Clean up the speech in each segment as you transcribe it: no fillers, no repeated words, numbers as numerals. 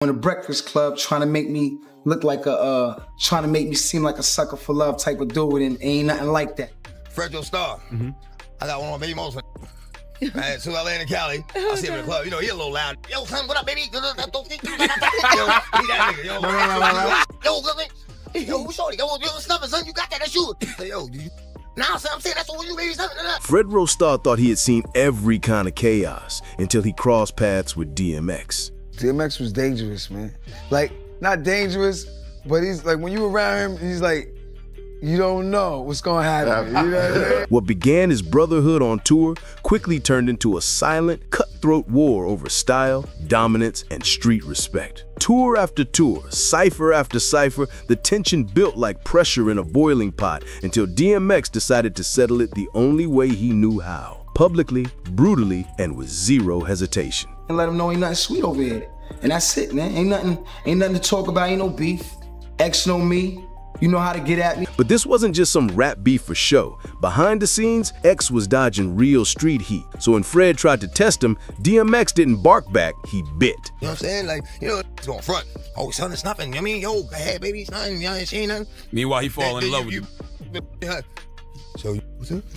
On the Breakfast Club, trying to make me look like a, trying to make me seem like a sucker for love type of dude, and ain't nothing like that. Fredro Starr. I got one on Baby Most. Right, so I land in Cali. I see him in the club. You know, he a little loud. Yo, son, what up, baby? Yo, he that nigga. Yo, yo, who shorty? Yo, stuff it, son. You got that? That's you. Yo, do you? Nah, son, I'm saying that's what you baby. Fredro Starr thought he had seen every kind of chaos until he crossed paths with DMX. DMX was dangerous, man. Like, not dangerous, but he's like, when you around him, he's like, you don't know what's gonna happen. You know what I mean? What began as brotherhood on tour quickly turned into a silent, cutthroat war over style, dominance, and street respect. Tour after tour, cipher after cipher, the tension built like pressure in a boiling pot until DMX decided to settle it the only way he knew how. Publicly, brutally, and with zero hesitation. And let him know ain't nothing sweet over here. And that's it, man. Ain't nothing to talk about, ain't no beef. X know me. You know how to get at me. But this wasn't just some rap beef for show. Behind the scenes, X was dodging real street heat. So when Fred tried to test him, DMX didn't bark back, he bit. You know what I'm saying? Like, you know, it's going front. Oh, son, it's nothing. I mean, yo, hey, baby, it's nothing. You ain't nothing. Meanwhile, he fall in love with you. So,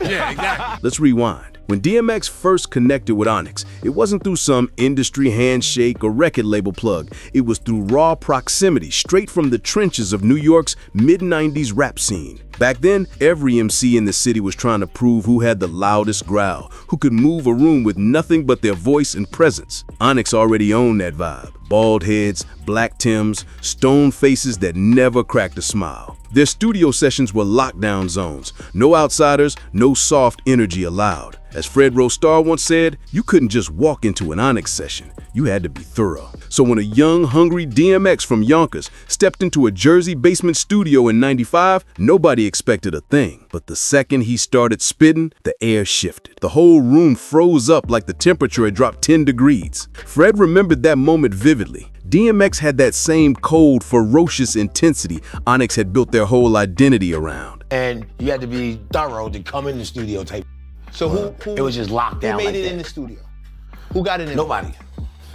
yeah, exactly. Let's rewind. When DMX first connected with Onyx, it wasn't through some industry handshake or record label plug. It was through raw proximity, straight from the trenches of New York's mid-90s rap scene. Back then, every MC in the city was trying to prove who had the loudest growl, who could move a room with nothing but their voice and presence. Onyx already owned that vibe. Bald heads, black Timbs, stone faces that never cracked a smile. Their studio sessions were lockdown zones. No outsiders, no soft energy allowed. As Fredro Starr once said, you couldn't just walk into an Onyx session. You had to be thorough. So when a young, hungry DMX from Yonkers stepped into a Jersey basement studio in '95, nobody expected a thing. But the second he started spitting, the air shifted. The whole room froze up like the temperature had dropped 10 degrees. Fred remembered that moment vividly. DMX had that same cold, ferocious intensity Onyx had built their whole identity around. And you had to be thorough to come in the studio type. So who it was just locked down. Who made like it that. in the studio? Who got it in? Nobody.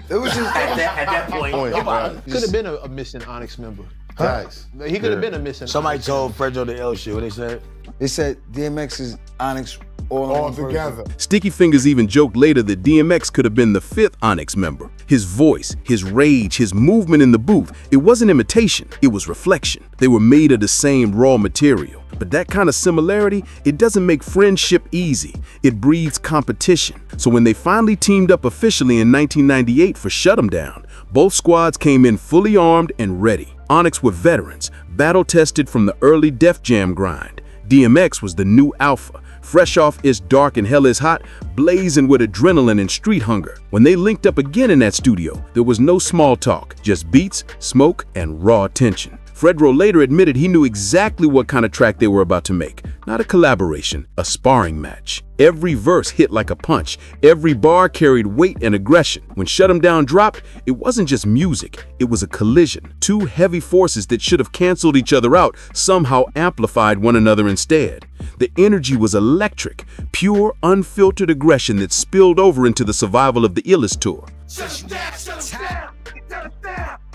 It was just at that point, nobody. Could have been a missing Onyx member. Guys, he could have been a missing. Somebody Onyx told Fredro the L shit. What they said? They said DMX is Onyx all together. Sticky Fingers even joked later that DMX could have been the fifth Onyx member. His voice, his rage, his movement in the booth, it wasn't imitation, it was reflection. They were made of the same raw material. But that kind of similarity, it doesn't make friendship easy. It breeds competition. So when they finally teamed up officially in 1998 for Shut 'Em Down, both squads came in fully armed and ready. Onyx were veterans, battle-tested from the early Def Jam grind. DMX was the new alpha, fresh off It's Dark and Hell Is Hot, blazing with adrenaline and street hunger. When they linked up again in that studio, there was no small talk, just beats, smoke, and raw tension. Fredro later admitted he knew exactly what kind of track they were about to make. Not a collaboration, a sparring match. Every verse hit like a punch. Every bar carried weight and aggression. When Shut 'Em Down dropped, it wasn't just music, it was a collision. Two heavy forces that should have canceled each other out somehow amplified one another instead. The energy was electric, pure, unfiltered aggression that spilled over into the Survival of the Illest tour.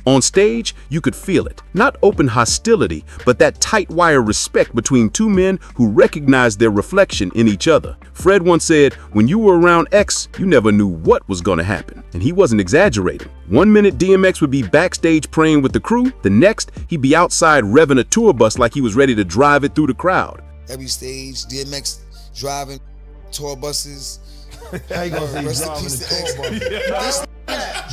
On stage, you could feel it. Not open hostility, but that tight wire respect between two men who recognized their reflection in each other. Fred once said, when you were around X, you never knew what was going to happen. And he wasn't exaggerating. One minute DMX would be backstage praying with the crew, the next he'd be outside revving a tour bus like he was ready to drive it through the crowd. Every stage, DMX driving tour buses. How you gonna say Rest in driving peace the to X. tour bus? This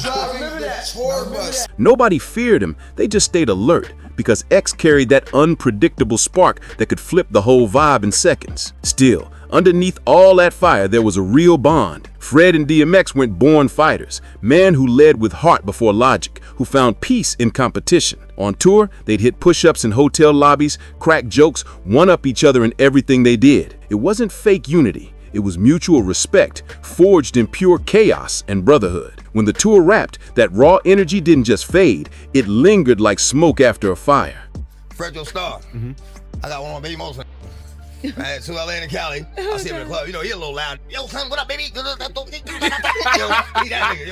driving the tour bus. Nobody feared him, they just stayed alert because X carried that unpredictable spark that could flip the whole vibe in seconds. Still, underneath all that fire, there was a real bond. Fred and DMX went born fighters, men who led with heart before logic, who found peace in competition. On tour, they'd hit push-ups in hotel lobbies, crack jokes, one-up each other in everything they did. It wasn't fake unity. It was mutual respect, forged in pure chaos and brotherhood. When the tour wrapped, that raw energy didn't just fade, it lingered like smoke after a fire. Fredro Starr. I got one on Baby Most. Right, so I land in Cali. I see him in the club. You know, he a little loud. Yo, son, what up, baby? Yo, he that nigga.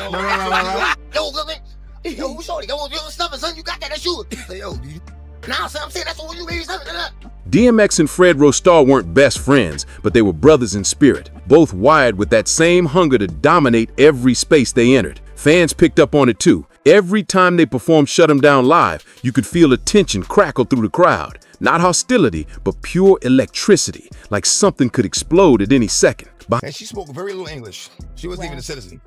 Yo, Yo, who shorty? Yo, stuffing, son, you got that? That's you. Say, yo, do you? Nah, son, I'm saying that's what you baby stuffing. DMX and Fredro Starr weren't best friends, but they were brothers in spirit, both wired with that same hunger to dominate every space they entered. Fans picked up on it too. Every time they performed Shut 'Em Down live, you could feel a tension crackle through the crowd. Not hostility, but pure electricity, like something could explode at any second. And she spoke very little English. She wasn't even a citizen.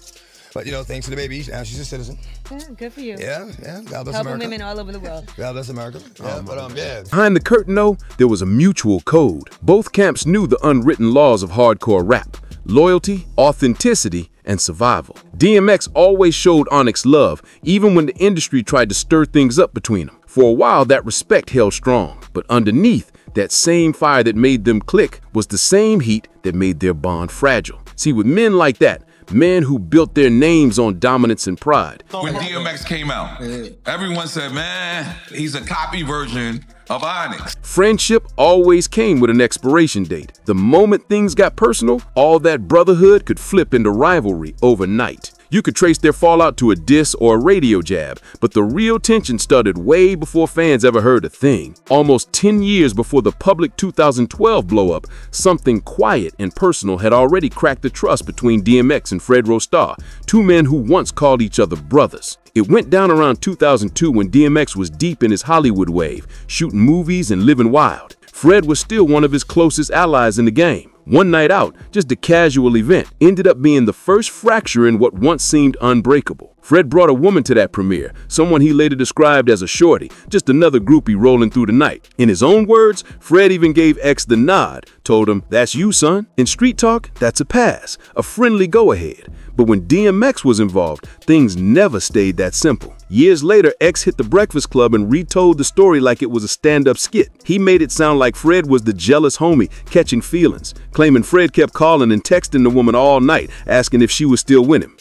But, you know, thanks to the baby, now she's a citizen. Yeah, good for you. Yeah. God bless Helping America. women all over the world. God bless America. Yeah, yeah. Behind the curtain, though, there was a mutual code. Both camps knew the unwritten laws of hardcore rap: loyalty, authenticity, and survival. DMX always showed Onyx love, even when the industry tried to stir things up between them. For a while, that respect held strong, but underneath, that same fire that made them click was the same heat that made their bond fragile. See, with men like that, men who built their names on dominance and pride. When DMX came out, everyone said, man, he's a copy version of Onyx. Friendship always came with an expiration date. The moment things got personal, all that brotherhood could flip into rivalry overnight. You could trace their fallout to a diss or a radio jab, but the real tension started way before fans ever heard a thing. Almost 10 years before the public 2012 blow-up, something quiet and personal had already cracked the trust between DMX and Fredro Starr, two men who once called each other brothers. It went down around 2002 when DMX was deep in his Hollywood wave, shooting movies and living wild. Fred was still one of his closest allies in the game. One night out, just a casual event, ended up being the first fracture in what once seemed unbreakable. Fred brought a woman to that premiere, someone he later described as a shorty, just another groupie rolling through the night. In his own words, Fred even gave X the nod, told him, "That's you, son." In street talk, that's a pass, a friendly go-ahead. But when DMX was involved, things never stayed that simple. Years later, X hit the Breakfast Club and retold the story like it was a stand-up skit. He made it sound like Fred was the jealous homie catching feelings, claiming Fred kept calling and texting the woman all night, asking if she was still with him.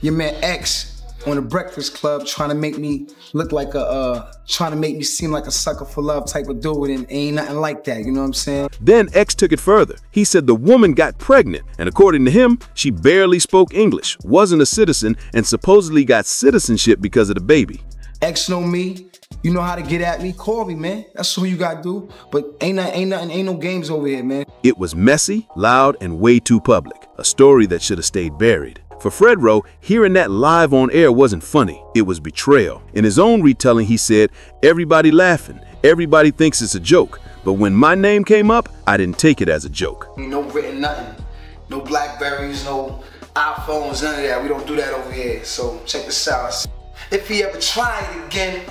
Your man X on the Breakfast Club trying to make me look like trying to make me seem like a sucker for love type of dude, and ain't nothing like that, you know what I'm saying? Then X took it further. He said the woman got pregnant, and according to him, she barely spoke English, wasn't a citizen, and supposedly got citizenship because of the baby. X know me, you know how to get at me, call me, man. That's what you gotta do. But ain't no games over here, man. It was messy, loud, and way too public. A story that should have stayed buried. For Fredro, hearing that live on air wasn't funny, it was betrayal. In his own retelling, he said, "Everybody laughing, everybody thinks it's a joke, but when my name came up, I didn't take it as a joke." No written nothing, no Blackberries, no iPhones, none of that. We don't do that over here, so check this out. If he ever tried it again,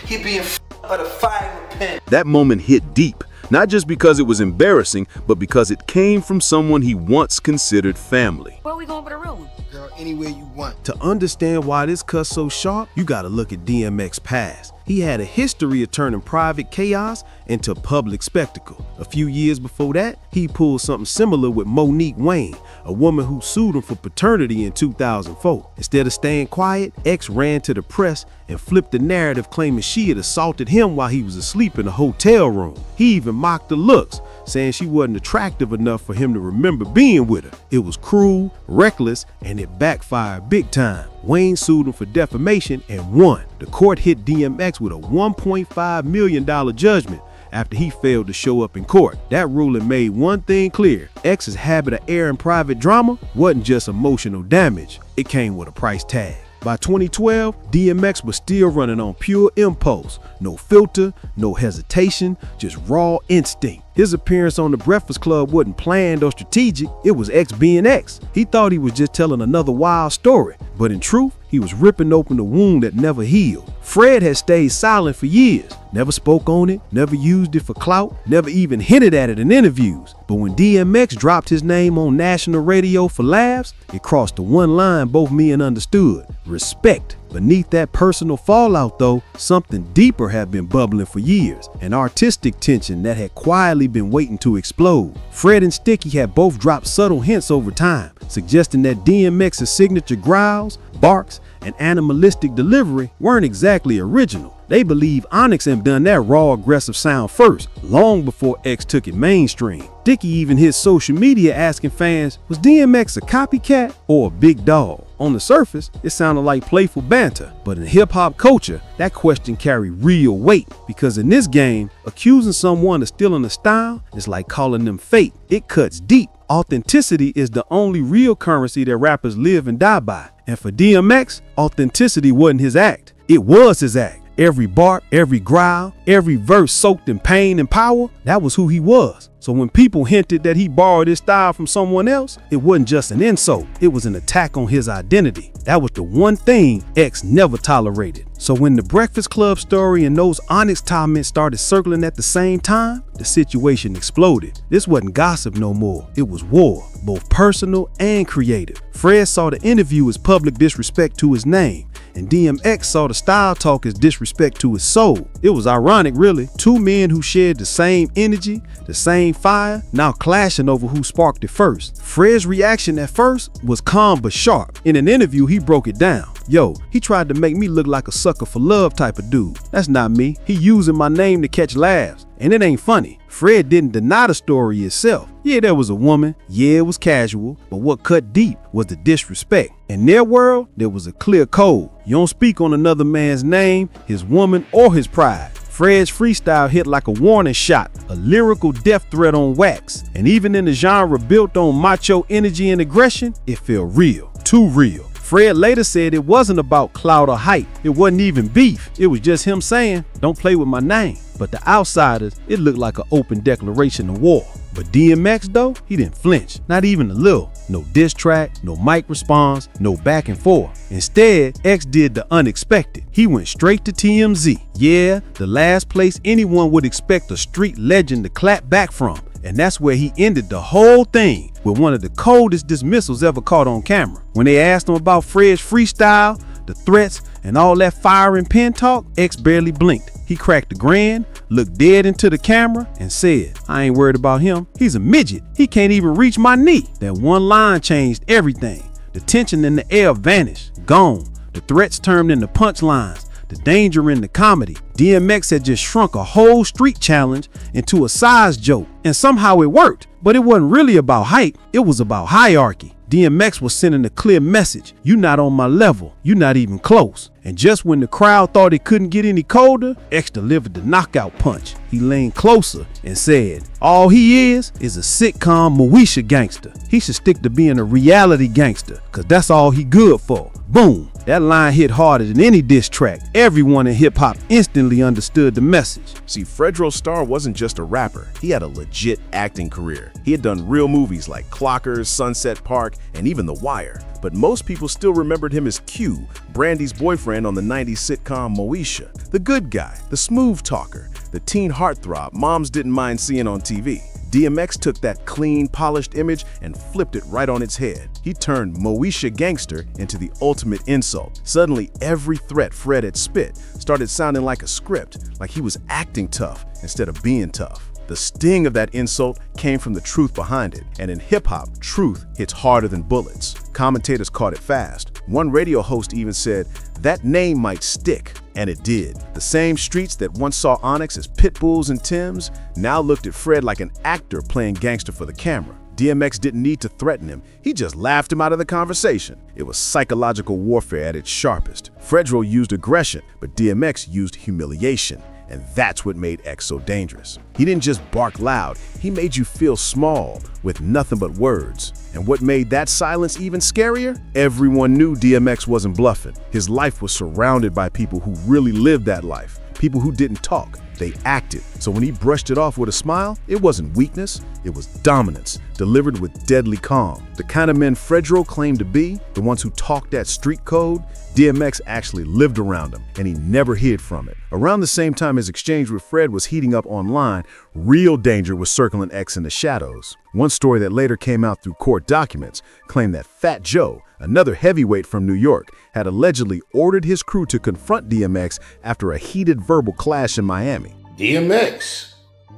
he'd be in of the firing pin. That moment hit deep, not just because it was embarrassing, but because it came from someone he once considered family. Where we going for the real one? Girl, anywhere you want. To understand why this cuss so sharp, you gotta look at DMX's past. He had a history of turning private chaos into public spectacle. A few years before that, he pulled something similar with Monique Wayne, a woman who sued him for paternity in 2004. Instead of staying quiet, X ran to the press and flipped the narrative, claiming she had assaulted him while he was asleep in a hotel room. He even mocked her looks, saying she wasn't attractive enough for him to remember being with her. It was cruel, reckless, and it backfired big time. Wayne sued him for defamation and won. The court hit DMX with a $1.5 million judgment after he failed to show up in court. That ruling made one thing clear: X's habit of airing private drama wasn't just emotional damage, it came with a price tag. By 2012, DMX was still running on pure impulse. No filter, no hesitation, just raw instinct. His appearance on the Breakfast Club wasn't planned or strategic, it was X being X. He thought he was just telling another wild story, but in truth, he was ripping open a wound that never healed. Fred had stayed silent for years, never spoke on it, never used it for clout, never even hinted at it in interviews. But when DMX dropped his name on national radio for laughs, it crossed the one line both men understood: respect. Beneath that personal fallout, though, something deeper had been bubbling for years, an artistic tension that had quietly been waiting to explode. Fred and Sticky had both dropped subtle hints over time, suggesting that DMX's signature growls, barks, and animalistic delivery weren't exactly original. They believe Onyx had done that raw, aggressive sound first, long before X took it mainstream. Sticky even hit social media asking fans, was DMX a copycat or a big dog? On the surface, it sounded like playful banter, but in hip-hop culture, that question carried real weight, because in this game, accusing someone of stealing a style is like calling them fake. It cuts deep. Authenticity is the only real currency that rappers live and die by. And for DMX, authenticity wasn't his act. It was his act. Every bark, every growl, every verse soaked in pain and power, that was who he was. So when people hinted that he borrowed his style from someone else, it wasn't just an insult, it was an attack on his identity. That was the one thing X never tolerated. So when the Breakfast Club story and those Onyx comments started circling at the same time, the situation exploded. This wasn't gossip no more, it was war, both personal and creative. Fred saw the interview as public disrespect to his name, and DMX saw the style talk as disrespect to his soul. It was ironic, really. Two men who shared the same energy, the same fire, now clashing over who sparked it first. Fred's reaction at first was calm but sharp. In an interview, he broke it down. Yo, he tried to make me look like a sucker for love type of dude. That's not me. He using my name to catch laughs. And it ain't funny. Fred didn't deny the story itself. Yeah, there was a woman. Yeah, it was casual. But what cut deep was the disrespect. In their world, there was a clear code. You don't speak on another man's name, his woman, or his pride. Fred's freestyle hit like a warning shot, a lyrical death threat on wax. And even in a genre built on macho energy and aggression, it felt real, too real. Fred later said it wasn't about clout or hype. It wasn't even beef. It was just him saying, don't play with my name. But to outsiders, it looked like an open declaration of war. But DMX though, he didn't flinch, not even a little. No diss track, no mic response, no back and forth. Instead, X did the unexpected. He went straight to TMZ. Yeah, the last place anyone would expect a street legend to clap back from. And that's where he ended the whole thing with one of the coldest dismissals ever caught on camera. When they asked him about Fred's freestyle, the threats, and all that fire and pen talk, X barely blinked. He cracked the grin, looked dead into the camera, and said, I ain't worried about him. He's a midget. He can't even reach my knee. That one line changed everything. The tension in the air vanished, gone. The threats turned into punchlines. The danger in the comedy. DMX had just shrunk a whole street challenge into a size joke, and somehow it worked. But it wasn't really about hype, it was about hierarchy. DMX was sending a clear message. You not on my level, you not even close. And just when the crowd thought it couldn't get any colder, X delivered the knockout punch. He leaned closer and said, all he is a sitcom Moesha gangster. He should stick to being a reality gangster, cause that's all he good for. Boom. That line hit harder than any diss track. Everyone in hip-hop instantly understood the message. See, Fredro Starr wasn't just a rapper. He had a legit acting career. He had done real movies like Clockers, Sunset Park, and even The Wire. But most people still remembered him as Q, Brandy's boyfriend on the 90s sitcom Moesha. The good guy, the smooth talker, the teen heartthrob moms didn't mind seeing on TV. DMX took that clean, polished image and flipped it right on its head. He turned Moesha gangster into the ultimate insult. Suddenly, every threat Fred had spit started sounding like a script, like he was acting tough instead of being tough. The sting of that insult came from the truth behind it, and in hip-hop, truth hits harder than bullets. Commentators caught it fast. One radio host even said, that name might stick, and it did. The same streets that once saw Onyx as pit bulls and Timbs now looked at Fred like an actor playing gangster for the camera. DMX didn't need to threaten him, he just laughed him out of the conversation. It was psychological warfare at its sharpest. Fredro used aggression, but DMX used humiliation. And that's what made X so dangerous. He didn't just bark loud, he made you feel small with nothing but words. And what made that silence even scarier? Everyone knew DMX wasn't bluffing. His life was surrounded by people who really lived that life, people who didn't talk, they acted. So when he brushed it off with a smile, it wasn't weakness, it was dominance, delivered with deadly calm. The kind of men Fredro claimed to be, the ones who talked that street code, DMX actually lived around them, and he never hid from it. Around the same time his exchange with Fred was heating up online, real danger was circling X in the shadows. One story that later came out through court documents claimed that Fat Joe, another heavyweight from New York, had allegedly ordered his crew to confront DMX after a heated verbal clash in Miami. DMX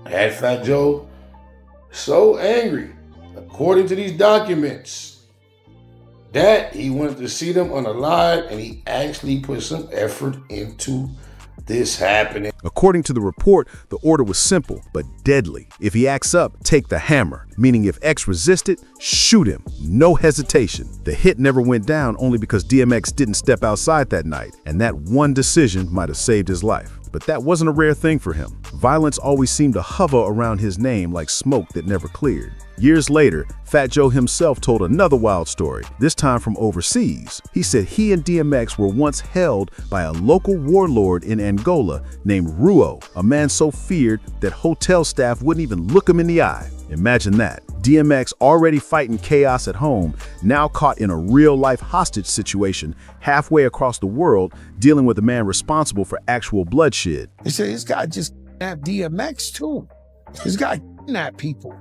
had Fat Joe so angry, according to these documents, that he wanted to see them unalive, and he actually put some effort into this happening. According to the report, the order was simple but deadly. If he acts up, take the hammer, meaning if X resisted, shoot him. No hesitation. The hit never went down only because DMX didn't step outside that night, and that one decision might have saved his life. But that wasn't a rare thing for him. Violence always seemed to hover around his name like smoke that never cleared. Years later, Fat Joe himself told another wild story, this time from overseas. He said he and DMX were once held by a local warlord in Angola named Ruo, a man so feared that hotel staff wouldn't even look him in the eye. Imagine that. DMX, already fighting chaos at home, now caught in a real-life hostage situation halfway across the world, dealing with a man responsible for actual bloodshed. He said, this guy just kidnapped DMX too. This guy kidnapped people.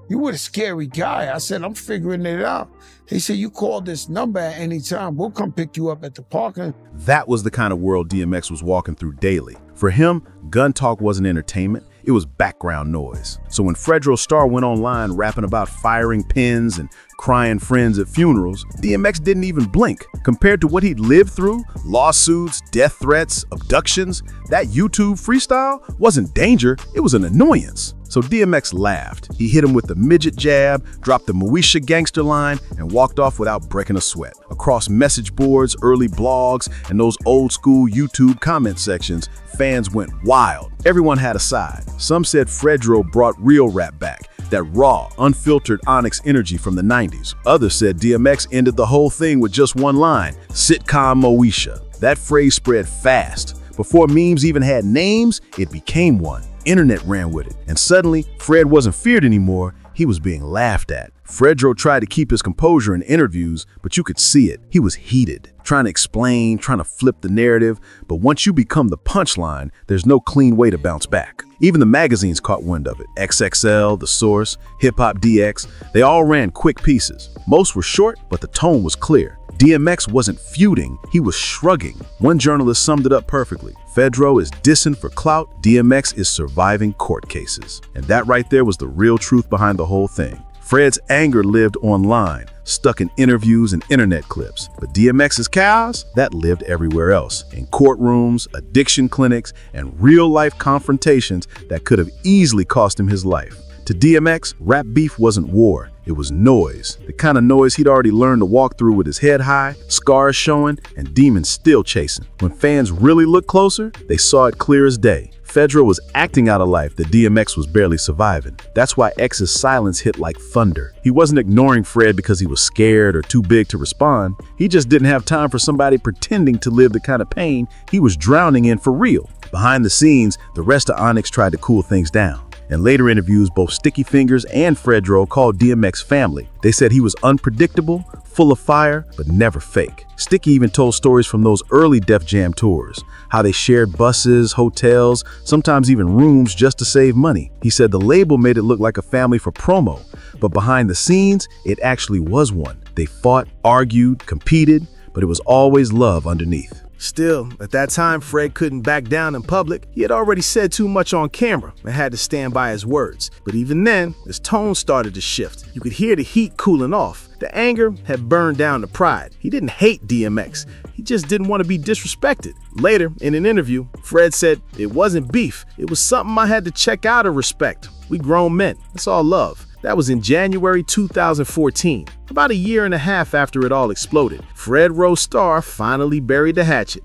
You were a scary guy. I said, I'm figuring it out. He said, you call this number at any time. We'll come pick you up at the parking. That was the kind of world DMX was walking through daily. For him, gun talk wasn't entertainment. It was background noise. So when Fredro Starr went online rapping about firing pins and crying friends at funerals, DMX didn't even blink. Compared to what he'd lived through, lawsuits, death threats, abductions, that YouTube freestyle wasn't danger, it was an annoyance. So DMX laughed. He hit him with the midget jab, dropped the Moesha gangster line, and walked off without breaking a sweat. Across message boards, early blogs, and those old school YouTube comment sections, fans went wild. Everyone had a side. Some said Fredro brought real rap back, that raw, unfiltered Onyx energy from the 90s. Others said DMX ended the whole thing with just one line, sitcom Moesha. That phrase spread fast. Before memes even had names, it became one. Internet ran with it, and suddenly, Fred wasn't feared anymore, he was being laughed at. Fredro tried to keep his composure in interviews, but you could see it. He was heated, trying to explain, trying to flip the narrative, but once you become the punchline, there's no clean way to bounce back. Even the magazines caught wind of it. XXL, The Source, Hip Hop DX, they all ran quick pieces. Most were short, but the tone was clear. DMX wasn't feuding, he was shrugging. One journalist summed it up perfectly. Fredro is dissing for clout, DMX is surviving court cases. And that right there was the real truth behind the whole thing. Fred's anger lived online, stuck in interviews and internet clips. But DMX's chaos, that lived everywhere else. In courtrooms, addiction clinics, and real-life confrontations that could have easily cost him his life. To DMX, rap beef wasn't war, it was noise. The kind of noise he'd already learned to walk through with his head high, scars showing, and demons still chasing. When fans really looked closer, they saw it clear as day. Fredro was acting out a life that DMX was barely surviving. That's why X's silence hit like thunder. He wasn't ignoring Fred because he was scared or too big to respond. He just didn't have time for somebody pretending to live the kind of pain he was drowning in for real. Behind the scenes, the rest of Onyx tried to cool things down. In later interviews, both Sticky Fingers and Fredro called DMX family. They said he was unpredictable, full of fire, but never fake. Sticky even told stories from those early Def Jam tours, how they shared buses, hotels, sometimes even rooms just to save money. He said the label made it look like a family for promo, but behind the scenes, it actually was one. They fought, argued, competed, but it was always love underneath. Still, at that time, Fred couldn't back down in public. He had already said too much on camera and had to stand by his words. But even then, his tone started to shift. You could hear the heat cooling off. The anger had burned down the pride. He didn't hate DMX. He just didn't want to be disrespected. Later, in an interview, Fred said, "It wasn't beef. It was something I had to check out of respect. We grown men. It's all love." That was in January 2014, about a year and a half after it all exploded. Fredro Starr finally buried the hatchet.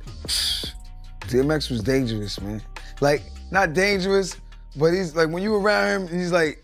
DMX was dangerous, man. Like, not dangerous, but he's like, when you around him, he's like,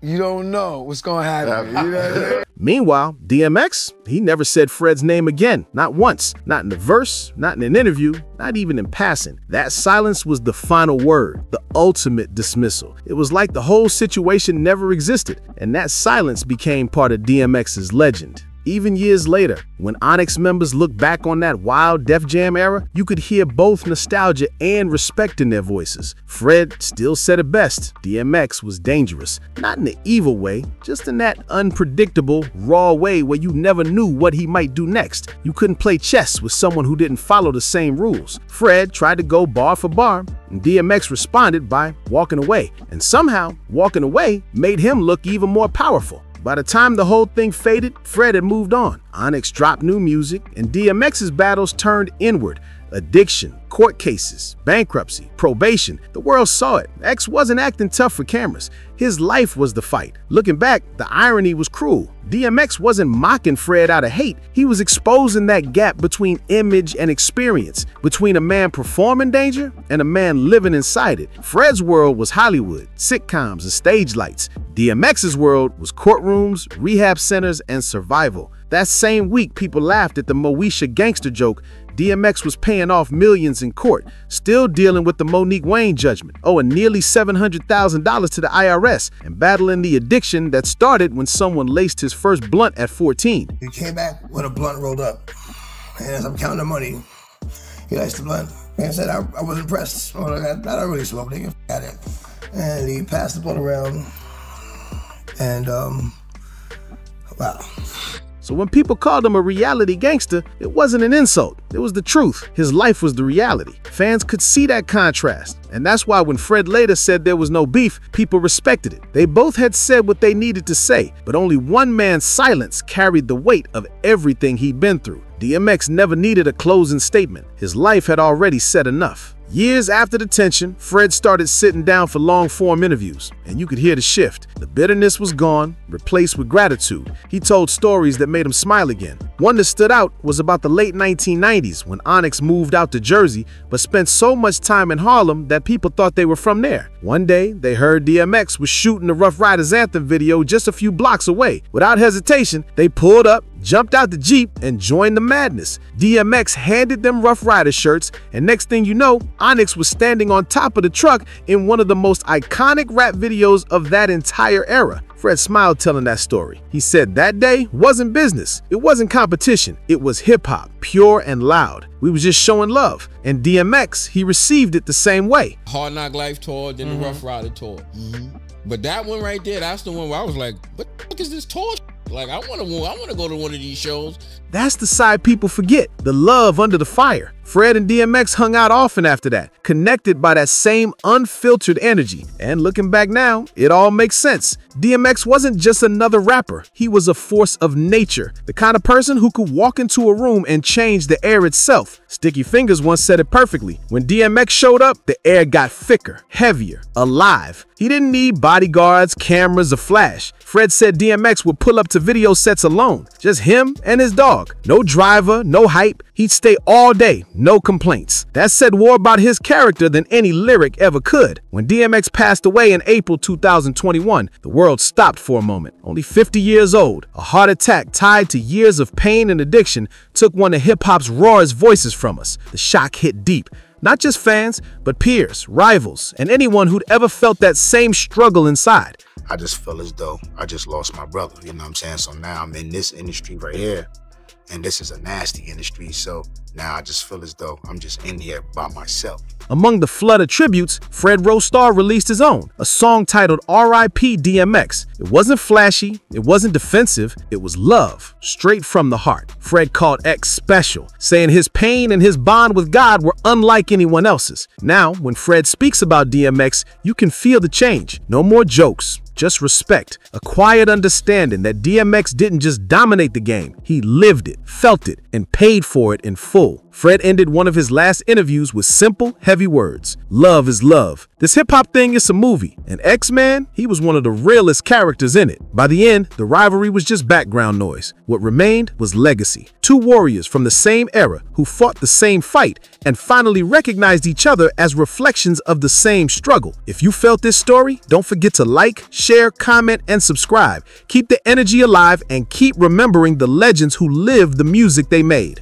you don't know what's gonna happen. You know what I mean? Meanwhile, DMX, he never said Fred's name again, not once, not in the verse, not in an interview, not even in passing. That silence was the final word, the ultimate dismissal. It was like the whole situation never existed, and that silence became part of DMX's legend. Even years later, when Onyx members look back on that wild Def Jam era, you could hear both nostalgia and respect in their voices. Fred still said it best, DMX was dangerous. Not in the evil way, just in that unpredictable, raw way where you never knew what he might do next. You couldn't play chess with someone who didn't follow the same rules. Fred tried to go bar for bar, and DMX responded by walking away. And somehow, walking away made him look even more powerful. By the time the whole thing faded, Fred had moved on. Onyx dropped new music, and DMX's battles turned inward. Addiction, court cases, bankruptcy, probation. The world saw it. X wasn't acting tough for cameras. His life was the fight. Looking back, the irony was cruel. DMX wasn't mocking Fred out of hate. He was exposing that gap between image and experience, between a man performing danger and a man living inside it. Fred's world was Hollywood, sitcoms and stage lights. DMX's world was courtrooms, rehab centers, and survival. That same week, people laughed at the Moesha gangster joke. DMX was paying off millions in court, still dealing with the Monique Wayne judgment, owing nearly $700,000 to the IRS, and battling the addiction that started when someone laced his first blunt at 14. He came back with a blunt rolled up, and as I'm counting the money, he laced the blunt. And I said, I was impressed. I don't really smoke, nigga, at it. And he passed the blunt around, and wow. So when people called him a reality gangster, it wasn't an insult. It was the truth. His life was the reality. Fans could see that contrast. And that's why when Fred later said there was no beef, people respected it. They both had said what they needed to say, but only one man's silence carried the weight of everything he'd been through. DMX never needed a closing statement. His life had already said enough. Years after the tension, Fred started sitting down for long-form interviews, and you could hear the shift. The bitterness was gone, replaced with gratitude. He told stories that made him smile again. One that stood out was about the late 1990s when Onyx moved out to Jersey, but spent so much time in Harlem that people thought they were from there. One day, they heard DMX was shooting the Rough Riders Anthem video just a few blocks away. Without hesitation, they pulled up, jumped out the Jeep, and joined the madness. DMX handed them Rough Rider shirts, and next thing you know, Onyx was standing on top of the truck in one of the most iconic rap videos of that entire era. Fred smiled telling that story. He said that day wasn't business. It wasn't competition. It was hip-hop, pure and loud. We was just showing love. And DMX, he received it the same way. Hard Knock Life tour, then the Rough Rider tour. But that one right there, that's the one where I was like, what the fuck is this tour? Like, I want to go to one of these shows. That's the side people forget, the love under the fire. Fred and DMX hung out often after that, connected by that same unfiltered energy. And looking back now, it all makes sense. DMX wasn't just another rapper. He was a force of nature, the kind of person who could walk into a room and change the air itself. Sticky Fingers once said it perfectly. When DMX showed up, the air got thicker, heavier, alive. He didn't need bodyguards, cameras, or flash. Fred said DMX would pull up to video sets alone, just him and his dog. No driver, no hype. He'd stay all day, no complaints. That said more about his character than any lyric ever could. When DMX passed away in April 2021, the world stopped for a moment. Only 50 years old, a heart attack tied to years of pain and addiction took one of hip-hop's rawest voices from us. The shock hit deep. Not just fans, but peers, rivals, and anyone who'd ever felt that same struggle inside. I just feel as though I just lost my brother, you know what I'm saying? So now I'm in this industry right here, and this is a nasty industry, so now I just feel as though I'm just in here by myself. Among the flood of tributes, Fredro Starr released his own, a song titled R.I.P. DMX. It wasn't flashy, it wasn't defensive, it was love, straight from the heart. Fred called X special, saying his pain and his bond with God were unlike anyone else's. Now, when Fred speaks about DMX, you can feel the change. No more jokes, just respect, a quiet understanding that DMX didn't just dominate the game, he lived it, felt it, and paid for it in full. Fred ended one of his last interviews with simple, heavy words. Love is love. This hip-hop thing is a movie, and X-Man, he was one of the realest characters in it. By the end, the rivalry was just background noise. What remained was legacy. Two warriors from the same era who fought the same fight and finally recognized each other as reflections of the same struggle. If you felt this story, don't forget to like, share, comment, and subscribe. Keep the energy alive and keep remembering the legends who lived the music they made.